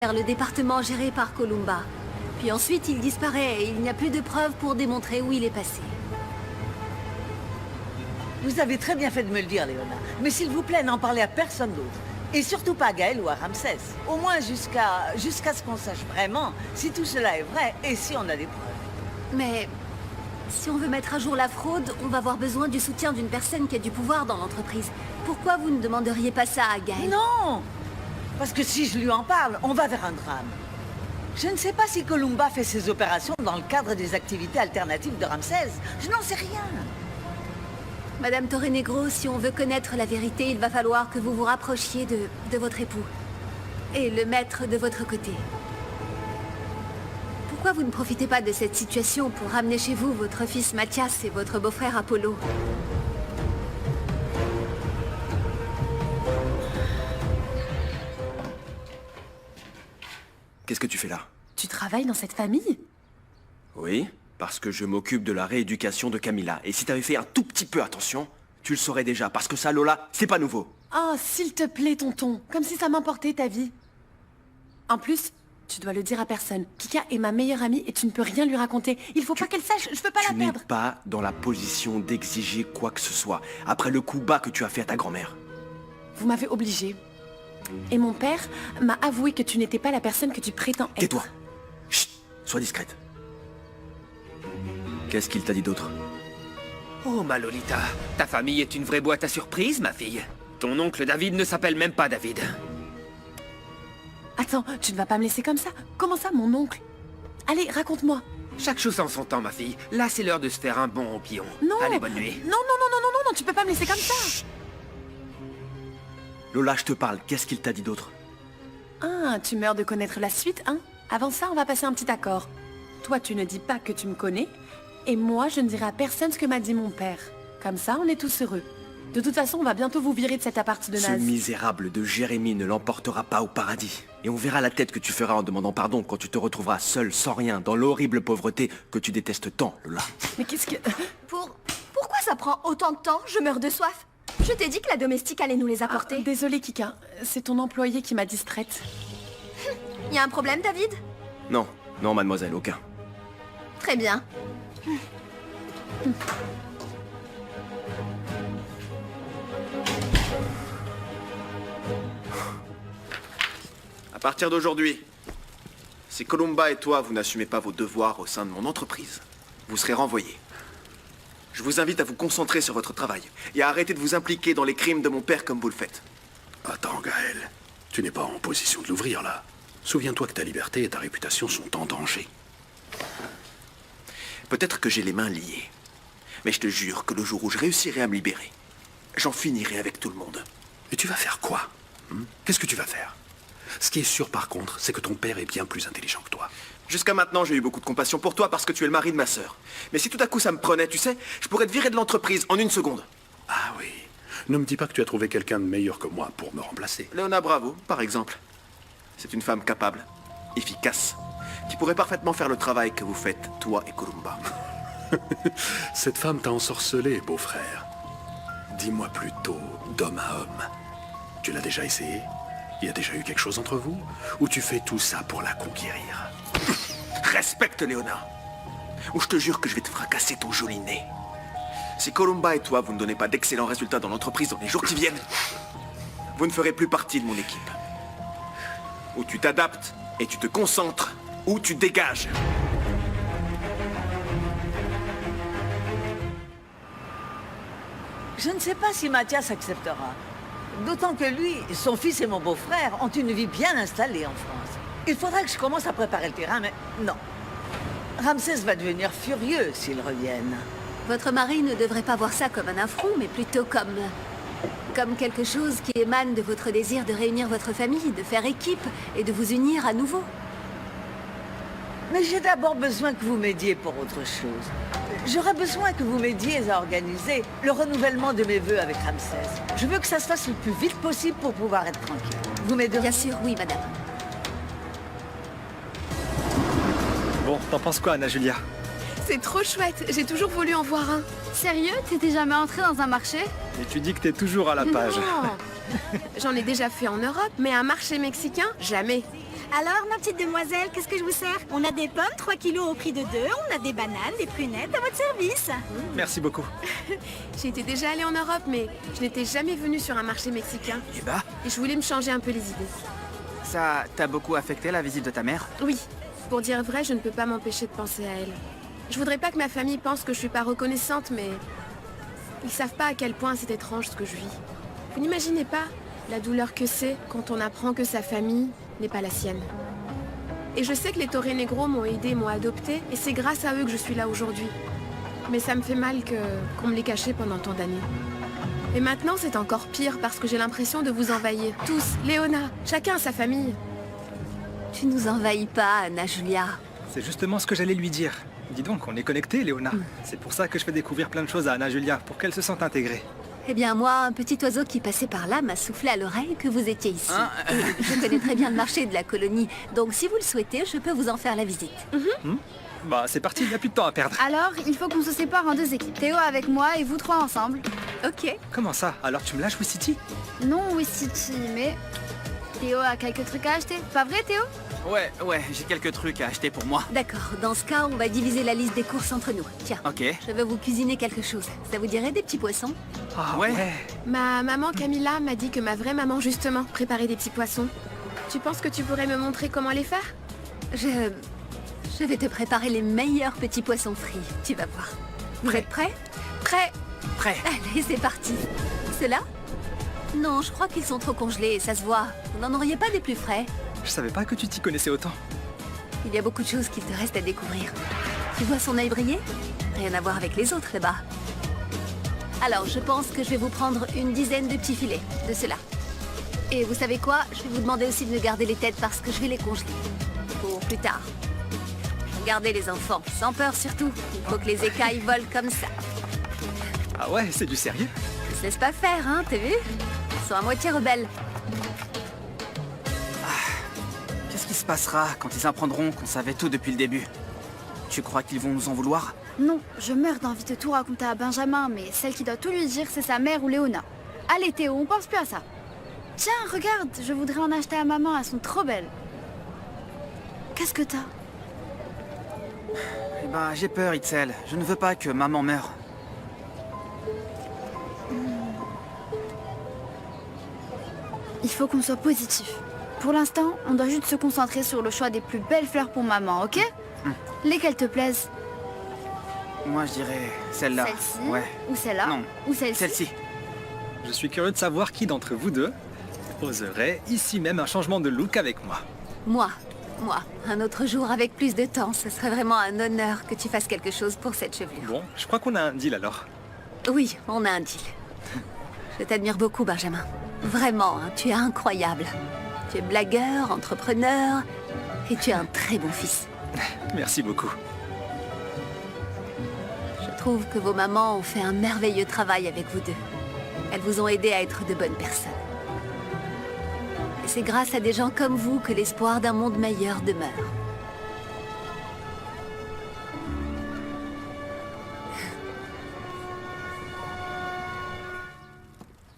le département géré par Columba. Puis ensuite, il disparaît et il n'y a plus de preuves pour démontrer où il est passé. Vous avez très bien fait de me le dire, Léona. Mais s'il vous plaît, n'en parlez à personne d'autre. Et surtout pas à Gaël ou à Ramsès. Au moins jusqu'à ce qu'on sache vraiment si tout cela est vrai et si on a des preuves. Mais si on veut mettre à jour la fraude, on va avoir besoin du soutien d'une personne qui a du pouvoir dans l'entreprise. Pourquoi vous ne demanderiez pas ça à Gaël? Non! Parce que si je lui en parle, on va vers un drame. Je ne sais pas si Columba fait ses opérations dans le cadre des activités alternatives de Ramsès. Je n'en sais rien. Madame Torrenegro, si on veut connaître la vérité, il va falloir que vous vous rapprochiez de votre époux. Et le mettre de votre côté. Pourquoi vous ne profitez pas de cette situation pour ramener chez vous votre fils Mathias et votre beau-frère Apollo? Qu'est-ce que tu fais là? Tu travailles dans cette famille? Oui, parce que je m'occupe de la rééducation de Camilla. Et si t'avais fait un tout petit peu attention, tu le saurais déjà. Parce que ça, Lola, c'est pas nouveau. Oh, s'il te plaît, tonton. Comme si ça m'importait ta vie. En plus, tu dois le dire à personne. Kika est ma meilleure amie et tu ne peux rien lui raconter. Il faut pas qu'elle sache, je veux pas la Tu n'es perdre. pas dans la position d'exiger quoi que ce soit. Après le coup bas que tu as fait à ta grand-mère. Vous m'avez obligée. Et mon père m'a avoué que tu n'étais pas la personne que tu prétends être. Tais-toi. Chut, sois discrète. Qu'est-ce qu'il t'a dit d'autre? Oh, ma Lolita, ta famille est une vraie boîte à surprises, ma fille. Ton oncle David ne s'appelle même pas David. Attends, tu ne vas pas me laisser comme ça? Comment ça, mon oncle? Allez, raconte-moi. Chaque chose en son temps, ma fille. Là, c'est l'heure de se faire un bon opion. Non. Allez, bonne nuit. Non, non, non, non, non, non, non, tu peux pas me laisser comme ça. Lola, je te parle. Qu'est-ce qu'il t'a dit d'autre? Ah, tu meurs de connaître la suite, hein? Avant ça, on va passer un petit accord. Toi, tu ne dis pas que tu me connais, et moi, je ne dirai à personne ce que m'a dit mon père. Comme ça, on est tous heureux. De toute façon, on va bientôt vous virer de cet appart de Ce naze. misérable de Jérémie ne l'emportera pas au paradis. Et on verra la tête que tu feras en demandant pardon quand tu te retrouveras seul, sans rien, dans l'horrible pauvreté que tu détestes tant, Lola. Mais qu'est-ce que... Pourquoi ça prend autant de temps? Je meurs de soif. Je t'ai dit que la domestique allait nous les apporter. Ah, désolée, Kika. C'est ton employé qui m'a distraite. Y a un problème, David? Non, non, mademoiselle, aucun. Très bien. À partir d'aujourd'hui, si Columba et toi, vous n'assumez pas vos devoirs au sein de mon entreprise, vous serez renvoyés. Je vous invite à vous concentrer sur votre travail et à arrêter de vous impliquer dans les crimes de mon père comme vous le faites. Attends, Gaël. Tu n'es pas en position de l'ouvrir, là. Souviens-toi que ta liberté et ta réputation sont en danger. Peut-être que j'ai les mains liées, mais je te jure que le jour où je réussirai à me libérer, j'en finirai avec tout le monde. Et tu vas faire quoi? Qu'est-ce que tu vas faire? Ce qui est sûr, par contre, c'est que ton père est bien plus intelligent que toi. Jusqu'à maintenant, j'ai eu beaucoup de compassion pour toi parce que tu es le mari de ma sœur. Mais si tout à coup ça me prenait, tu sais, je pourrais te virer de l'entreprise en une seconde. Ah oui. Ne me dis pas que tu as trouvé quelqu'un de meilleur que moi pour me remplacer. Léona Bravo, par exemple. C'est une femme capable, efficace, qui pourrait parfaitement faire le travail que vous faites, toi et Columba. Cette femme t'a ensorcelé, beau-frère. Dis-moi plutôt, d'homme à homme. Tu l'as déjà essayé? Il y a déjà eu quelque chose entre vous? Ou tu fais tout ça pour la conquérir? Respecte Léona, ou je te jure que je vais te fracasser ton joli nez. Si Columba et toi, vous ne donnez pas d'excellents résultats dans l'entreprise dans les jours qui viennent, vous ne ferez plus partie de mon équipe. Ou tu t'adaptes et tu te concentres, ou tu dégages. Je ne sais pas si Mathias acceptera. D'autant que lui, son fils et mon beau-frère ont une vie bien installée en France. Il faudra que je commence à préparer le terrain, mais non. Ramsès va devenir furieux s'ils reviennent. Votre mari ne devrait pas voir ça comme un affront, mais plutôt comme quelque chose qui émane de votre désir de réunir votre famille, de faire équipe et de vous unir à nouveau. Mais j'ai d'abord besoin que vous m'aidiez pour autre chose. J'aurais besoin que vous m'aidiez à organiser le renouvellement de mes vœux avec Ramsès. Je veux que ça se fasse le plus vite possible pour pouvoir être tranquille. Vous m'aiderez? Bien sûr, oui, madame. Bon, t'en penses quoi, Anna Julia? C'est trop chouette. J'ai toujours voulu en voir un. Sérieux? T'es jamais entré dans un marché? Et tu dis que t'es toujours à la page. Non. J'en ai déjà fait en Europe, mais un marché mexicain, jamais. Alors, ma petite demoiselle, qu'est-ce que je vous sers? On a des pommes, 3 kilos au prix de 2, on a des bananes, des prunettes à votre service. Merci beaucoup. J'étais déjà allée en Europe, mais je n'étais jamais venue sur un marché mexicain. Eh bah, Et je voulais me changer un peu les idées. ça t'a beaucoup affecté la visite de ta mère? Oui, pour dire vrai, je ne peux pas m'empêcher de penser à elle. Je voudrais pas que ma famille pense que je suis pas reconnaissante, mais... Ils savent pas à quel point c'est étrange ce que je vis. Vous n'imaginez pas la douleur que c'est quand on apprend que sa famille n'est pas la sienne. Et je sais que les Torre Negro m'ont aidé, m'ont adopté, et c'est grâce à eux que je suis là aujourd'hui. Mais ça me fait mal qu'on me l'ait caché pendant tant d'années. Et maintenant, c'est encore pire parce que j'ai l'impression de vous envahir. Tous, Léona, chacun sa famille. Tu nous envahis pas, Anna Julia. C'est justement ce que j'allais lui dire. Dis donc, on est connectés, Léona. C'est pour ça que je fais découvrir plein de choses à Anna Julia, pour qu'elle se sente intégrée. Eh bien, moi, un petit oiseau qui passait par là m'a soufflé à l'oreille que vous étiez ici. Et je connais très bien le marché de la colonie, donc si vous le souhaitez, je peux vous en faire la visite. Bah, c'est parti, il n'y a plus de temps à perdre. Alors, il faut qu'on se sépare en 2 équipes. Théo avec moi et vous 3 ensemble. Ok. Comment ça? Alors tu me lâches City? Non, oui, City, mais... Théo a quelques trucs à acheter. Pas vrai, Théo? Ouais, j'ai quelques trucs à acheter pour moi. D'accord, dans ce cas, on va diviser la liste des courses entre nous. Tiens, Ok. je vais vous cuisiner quelque chose. Ça vous dirait des petits poissons? Ah Ouais. Ma maman Camilla m'a dit que ma vraie maman, justement, préparait des petits poissons. Tu penses que tu pourrais me montrer comment les faire? Je vais te préparer les meilleurs petits poissons frits. Tu vas voir. Vous êtes prêts? Prêt. Prêt. Allez, c'est parti. Ceux-là? Non, je crois qu'ils sont trop congelés, ça se voit. Vous n'en auriez pas des plus frais? Je savais pas que tu t'y connaissais autant. Il y a beaucoup de choses qu'il te reste à découvrir. Tu vois son œil briller? Rien à voir avec les autres là-bas. Alors, je pense que je vais vous prendre une dizaine de petits filets, de ceux-là. Et vous savez quoi? Je vais vous demander aussi de me garder les têtes parce que je vais les congeler. Pour plus tard. Regardez les enfants, sans peur surtout. Il faut que les écailles volent comme ça. Ah ouais, c'est du sérieux? Ils se laissent pas faire, hein, t'as vu? Ils sont à moitié rebelles. Qu'est-ce qui se passera quand ils apprendront qu'on savait tout depuis le début? Tu crois qu'ils vont nous en vouloir? Non, je meurs d'envie de tout raconter à Benjamin, mais celle qui doit tout lui dire, c'est sa mère ou Léona. Allez Théo, on pense plus à ça. Tiens, regarde, je voudrais en acheter à maman, elles sont trop belles. Qu'est-ce que t'as? Eh ben, j'ai peur, Itzel. Je ne veux pas que maman meure. Il faut qu'on soit positif. Pour l'instant, on doit juste se concentrer sur le choix des plus belles fleurs pour maman, ok? Lesquelles te plaisent? Moi, je dirais celle-là. Celle-ci? Ouais. Ou celle-là? Non. Ou celle-ci? Celle-ci. Je suis curieux de savoir qui d'entre vous deux oserait ici même un changement de look avec moi. Moi, un autre jour avec plus de temps, ce serait vraiment un honneur que tu fasses quelque chose pour cette chevelure. Bon, je crois qu'on a un deal alors. Oui, on a un deal. Je t'admire beaucoup, Benjamin. Vraiment, hein, tu es incroyable. Tu es blagueur, entrepreneur, et tu es un très bon fils. Merci beaucoup. Je trouve que vos mamans ont fait un merveilleux travail avec vous deux. Elles vous ont aidé à être de bonnes personnes. Et c'est grâce à des gens comme vous que l'espoir d'un monde meilleur demeure.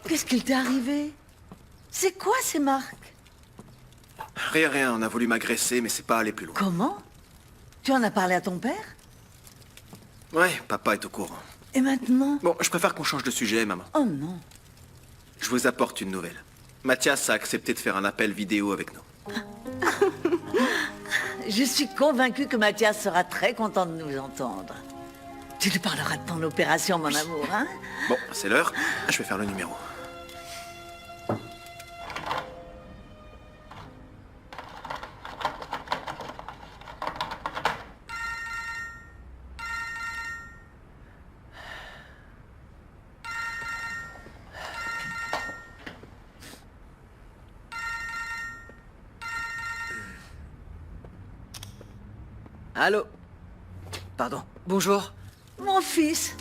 Qu'est-ce qu'il t'est arrivé? C'est quoi ces marques? Rien, on a voulu m'agresser, mais c'est pas aller plus loin. Comment? Tu en as parlé à ton père? Ouais, papa est au courant. Et maintenant? Bon, je préfère qu'on change de sujet, maman. Oh non. Je vous apporte une nouvelle. Mathias a accepté de faire un appel vidéo avec nous. Je suis convaincue que Mathias sera très content de nous entendre. Tu lui parleras de ton opération, mon amour, hein? Bon, c'est l'heure. Je vais faire le numéro. Allô? Pardon. Bonjour. Mon fils.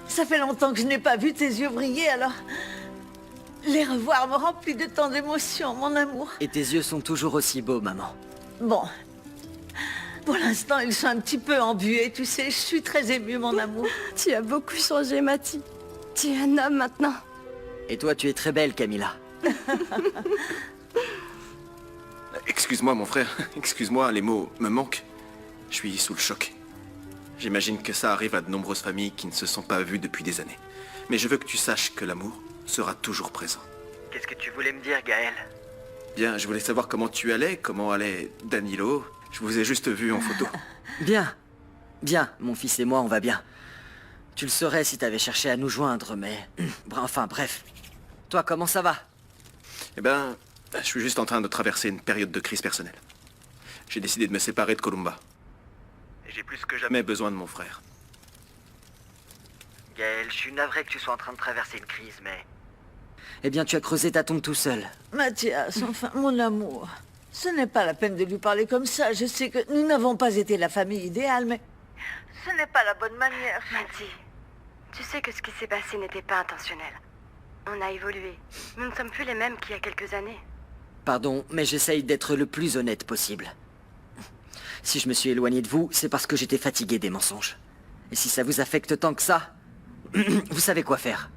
Ça fait longtemps que je n'ai pas vu tes yeux briller, alors... Les revoir me remplit de tant d'émotions, mon amour. Et tes yeux sont toujours aussi beaux, maman. Bon. Pour l'instant, ils sont un petit peu embués, tu sais. Je suis très émue, mon amour. Tu as beaucoup changé, Mathie. Tu es un homme maintenant. Et toi, tu es très belle, Camilla. Excuse-moi, mon frère. Excuse-moi, les mots me manquent. Je suis sous le choc. J'imagine que ça arrive à de nombreuses familles qui ne se sont pas vues depuis des années. Mais je veux que tu saches que l'amour sera toujours présent. Qu'est-ce que tu voulais me dire, Gaël? Bien, je voulais savoir comment tu allais, comment allait Danilo. Je vous ai juste vu en photo. Bien. Bien, mon fils et moi, on va bien. Tu le saurais si t'avais cherché à nous joindre, mais... Enfin, bref. Toi, comment ça va? Eh ben, je suis juste en train de traverser une période de crise personnelle. J'ai décidé de me séparer de Columba. Et j'ai plus que jamais besoin de mon frère. Gaël, je suis navré que tu sois en train de traverser une crise, mais... Eh bien, tu as creusé ta tombe tout seul. Mathias, enfin, mon amour. Ce n'est pas la peine de lui parler comme ça. Je sais que nous n'avons pas été la famille idéale, mais... Ce n'est pas la bonne manière. Mathie, tu sais que ce qui s'est passé n'était pas intentionnel. On a évolué. Nous ne sommes plus les mêmes qu'il y a quelques années. Pardon, mais j'essaye d'être le plus honnête possible. Si je me suis éloigné de vous, c'est parce que j'étais fatigué des mensonges. Et si ça vous affecte tant que ça, vous savez quoi faire.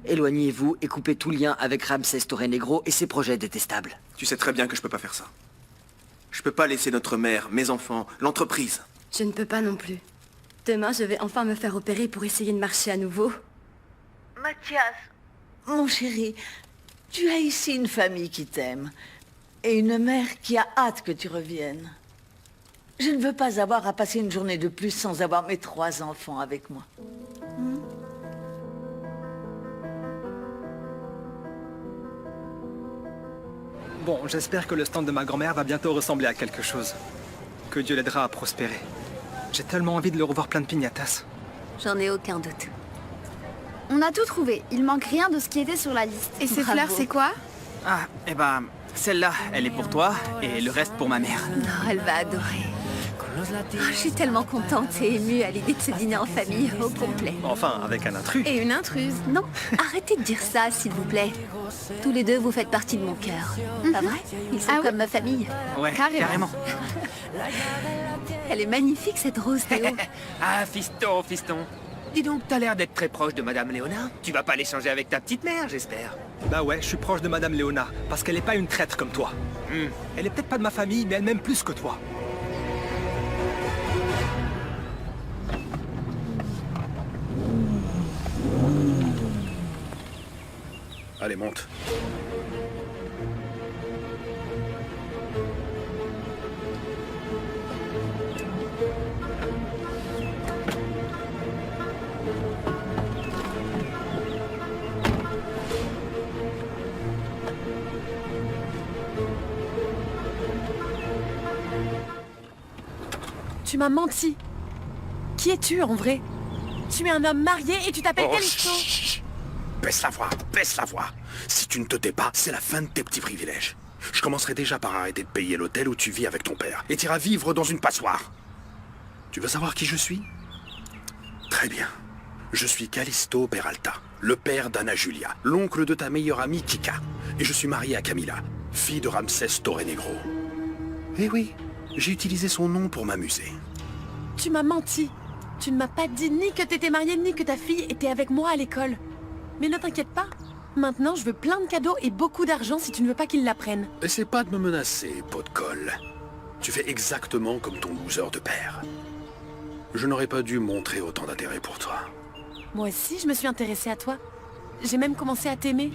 Éloignez-vous et coupez tout lien avec Ramsès Torrenegro et ses projets détestables. Tu sais très bien que je peux pas faire ça. Je peux pas laisser notre mère, mes enfants, l'entreprise. Je ne peux pas non plus. Demain, je vais enfin me faire opérer pour essayer de marcher à nouveau. Mathias, mon chéri, tu as ici une famille qui t'aime. Et une mère qui a hâte que tu reviennes. Je ne veux pas avoir à passer une journée de plus sans avoir mes 3 enfants avec moi. Bon, j'espère que le stand de ma grand-mère va bientôt ressembler à quelque chose. Que Dieu l'aidera à prospérer. J'ai tellement envie de le revoir plein de piñatas. J'en ai aucun doute. On a tout trouvé. Il manque rien de ce qui était sur la liste. Et ces Bravo. fleurs, c'est quoi? Ah, eh ben, celle-là, elle est pour toi, et le reste pour ma mère. Non, elle va adorer. Oh, je suis tellement contente et émue à l'idée de ce dîner en famille au complet. Enfin, avec un intrus. Et une intruse. Non, arrêtez de dire ça, s'il vous plaît. Tous les deux, vous faites partie de mon cœur. Pas vrai? Ils sont Ah oui. comme ma famille. Ouais, Carrément. carrément. Elle est magnifique, cette rose, Théo. Ah, fiston, fiston. Dis donc, t'as l'air d'être très proche de Madame Léona. Tu vas pas l'échanger avec ta petite mère, j'espère. Bah ouais, je suis proche de Madame Léona, parce qu'elle est pas une traître comme toi. Elle est peut-être pas de ma famille, mais elle m'aime plus que toi. Allez, monte. Tu m'as menti. Qui es-tu, en vrai? Tu es un homme marié et tu t'appelles Oh, Callisto. chut. Baisse la voix, baisse la voix. Si tu ne te tais pas, c'est la fin de tes petits privilèges. Je commencerai déjà par arrêter de payer l'hôtel où tu vis avec ton père. Et t'iras vivre dans une passoire. Tu veux savoir qui je suis? Très bien. Je suis Callisto Peralta, le père d'Anna Julia, l'oncle de ta meilleure amie Kika. Et je suis marié à Camilla, fille de Ramsès Torrenegro. Eh oui, j'ai utilisé son nom pour m'amuser. Tu m'as menti. Tu ne m'as pas dit ni que t'étais marié ni que ta fille était avec moi à l'école. Mais ne t'inquiète pas. Maintenant, je veux plein de cadeaux et beaucoup d'argent si tu ne veux pas qu'ils la prennent. Essaie pas de me menacer, pot de colle. Tu fais exactement comme ton loser de père. Je n'aurais pas dû montrer autant d'intérêt pour toi. Moi aussi, je me suis intéressée à toi. J'ai même commencé à t'aimer.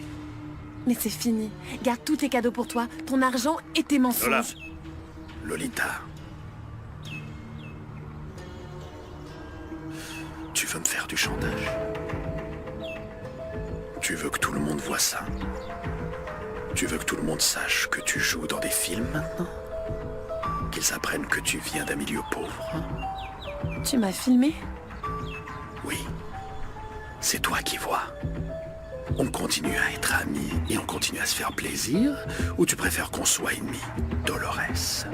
Mais c'est fini. Garde tous tes cadeaux pour toi, ton argent et tes mensonges. Lola. Lolita. Tu veux me faire du chantage? Tu veux que tout le monde voit ça? Tu veux que tout le monde sache que tu joues dans des films maintenant? Qu'ils apprennent que tu viens d'un milieu pauvre? Tu m'as filmé? Oui. C'est toi qui vois. On continue à être amis et on continue à se faire plaisir, ou tu préfères qu'on soit ennemis, Dolores?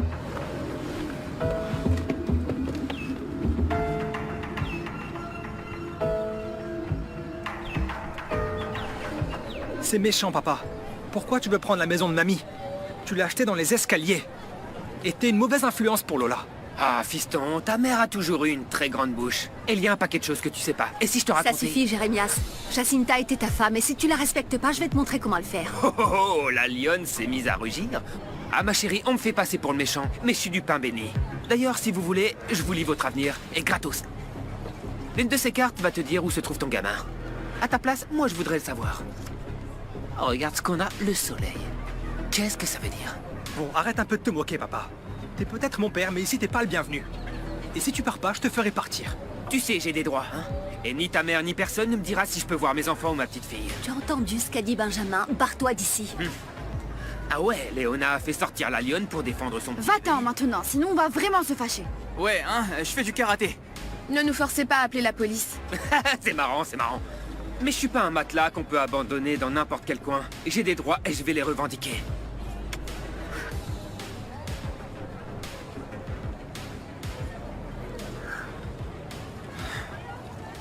C'est méchant, papa. Pourquoi tu veux prendre la maison de mamie? Tu l'as achetée dans les escaliers. Et t'es une mauvaise influence pour Lola. Ah, fiston, ta mère a toujours eu une très grande bouche. Et il y a un paquet de choses que tu sais pas. Et si je te racontais... Ça suffit, Jérémias. Jacinta était ta femme, et si tu la respectes pas, je vais te montrer comment le faire. Oh, oh, oh, la lionne s'est mise à rugir. Ah ma chérie, on me fait passer pour le méchant, mais je suis du pain béni. D'ailleurs, si vous voulez, je vous lis votre avenir, et gratos. L'une de ces cartes va te dire où se trouve ton gamin. À ta place, moi je voudrais le savoir. Oh, regarde ce qu'on a, le soleil. Qu'est-ce que ça veut dire? Bon, arrête un peu de te moquer, papa. T'es peut-être mon père, mais ici t'es pas le bienvenu. Et si tu pars pas, je te ferai partir. Tu sais, j'ai des droits, hein. Et ni ta mère ni personne ne me dira si je peux voir mes enfants ou ma petite fille. Tu as entendu ce qu'a dit Benjamin? Barre-toi d'ici. Ah ouais, Léona a fait sortir la lionne pour défendre son petit... Va-t'en maintenant, sinon on va vraiment se fâcher. Ouais, hein, je fais du karaté. Ne nous forcez pas à appeler la police. C'est marrant, c'est marrant. Mais je suis pas un matelas qu'on peut abandonner dans n'importe quel coin. J'ai des droits et je vais les revendiquer.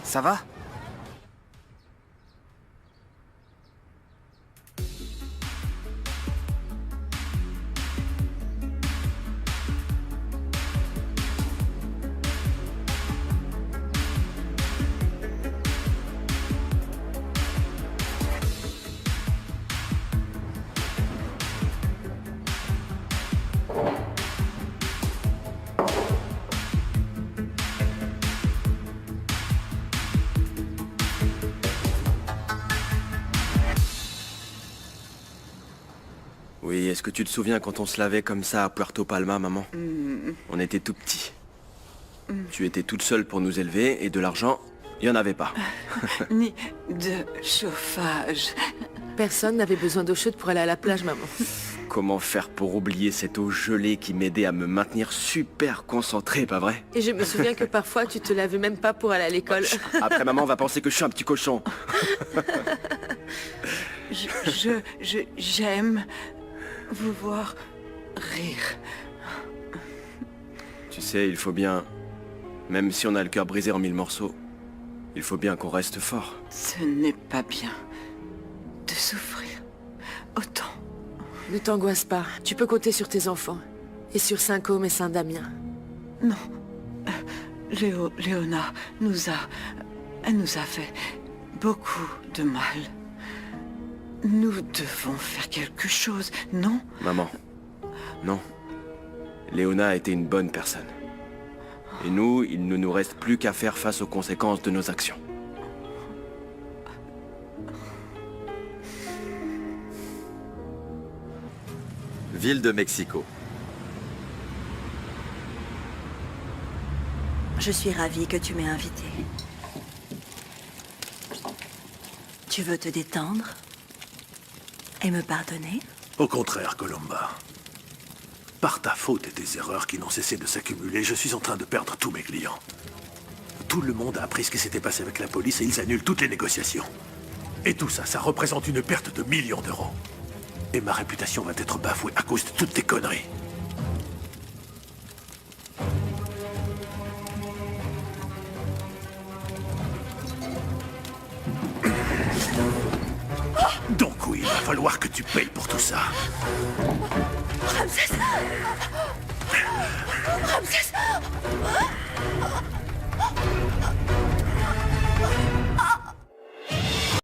Ça va? Oui, est-ce que tu te souviens quand on se lavait comme ça à Puerto Palma, maman? On était tout petits. Tu étais toute seule pour nous élever et de l'argent, il n'y en avait pas. Ni de chauffage. Personne n'avait besoin d'eau chaude pour aller à la plage, maman. Comment faire pour oublier cette eau gelée qui m'aidait à me maintenir super concentré, pas vrai? Et je me souviens que parfois, tu te lavais même pas pour aller à l'école. Après, maman va penser que je suis un petit cochon. J'aime vous voir rire. Tu sais, il faut bien... Même si on a le cœur brisé en 1000 morceaux, il faut bien qu'on reste fort. Ce n'est pas bien de souffrir autant. Ne t'angoisse pas, tu peux compter sur tes enfants. Et sur Saint-Côme et Saint-Damien. Non. Léona elle nous a fait beaucoup de mal. Nous devons faire quelque chose, non? Maman, non. Léona a été une bonne personne. Et nous, il ne nous reste plus qu'à faire face aux conséquences de nos actions. Ville de Mexico. Je suis ravie que tu m'aies invitée. Tu veux te détendre et me pardonner? Au contraire, Colomba. Par ta faute et tes erreurs qui n'ont cessé de s'accumuler, je suis en train de perdre tous mes clients. Tout le monde a appris ce qui s'était passé avec la police et ils annulent toutes les négociations. Et tout ça, ça représente une perte de millions d'euros. Et ma réputation va être bafouée à cause de toutes tes conneries. Donc oui, il va falloir que tu payes pour tout ça. Ramsès! Ramsès!